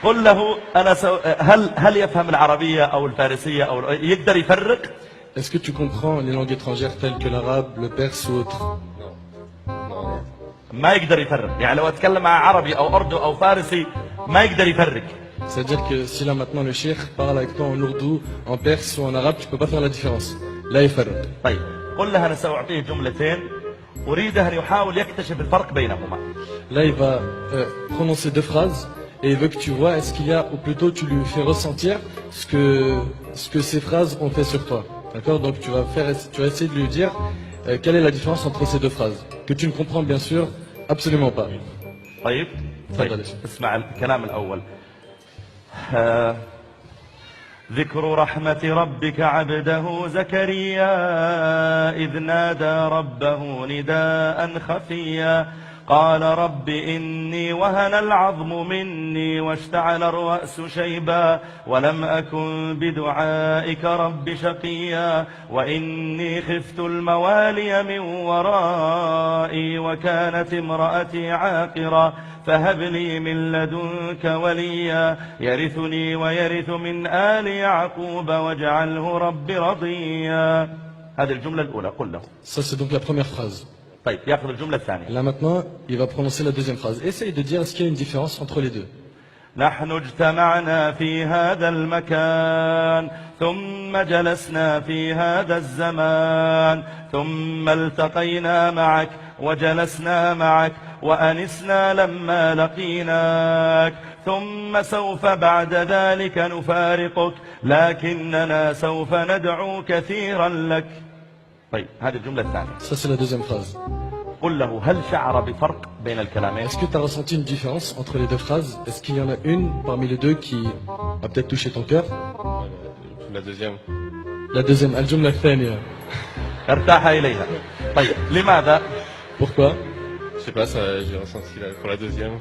قل له هل يفهم العربية أو الفارسية أو يقدر يفرق؟ Est-ce que tu comprends les langues étrangères telles que l'arabe, le perse ou autre? Non. ما يقدر يفرق، يعني لو أتكلم مع عربي أو أردو أو فارسي ما يقدر يفرق. C'est-à-dire que si là maintenant le cheikh parle avec toi en ourdou, en perse ou en arabe, tu peux pas faire la différence. Là il فرق. طيب قل له أنا سأعطيه جملتين أريده أن يحاول يكتشف الفرق بينهما. Là il va prononcer deux phrases et il veut que tu vois est-ce qu'il y a, ou plutôt tu lui fais ressentir ce que ces phrases ont fait sur toi. D'accord? Donc tu vas essayer de lui dire quelle est la différence entre ces deux phrases que tu ne comprends bien sûr absolument pas. طيب اسمع الكلام الأول. ذكر رحمة ربك عبده زكريا إذ نادى ربه نداء خفيا قال رب إني وهن العظم مني واشتعل الرأس شيبا ولم أكن بدعائك رب شقيا وإني خفت الموالي من ورائي وكانت امرأتي عاقرا فهب لي من لدنك وليا يرثني ويرث من آل يعقوب واجعله رب رضيا. هذه الجملة الأولى قل له. Ça c'est donc la première phrase. طيب يأخذ الجملة الثانية. Là maintenant, il va prononcer la deuxième phrase. Essaye de dire est-ce qu'il y a une différence entre les deux. نحن اجتمعنا في هذا المكان ثم جلسنا في هذا الزمان ثم التقينا معك وجلسنا معك وأنسنا لما لقيناك ثم سوف بعد ذلك نفارقك لكننا سوف ندعو كثيرا لك. طيب هذه الجملة الثانية. Ça c'est la deuxième phrase. قل له هل شعر بفرق بين الكلامين؟ Est-ce que tu as ressenti une différence entre les deux phrases? Est-ce qu'il y en a une parmi les deux qui a peut-être touché ton cœur? La deuxième. La deuxième, الجملة الثانية. ارتاح إليها. طيب لماذا؟ Pourquoi? Je sais pas, ça, j'ai ressenti pour la deuxième.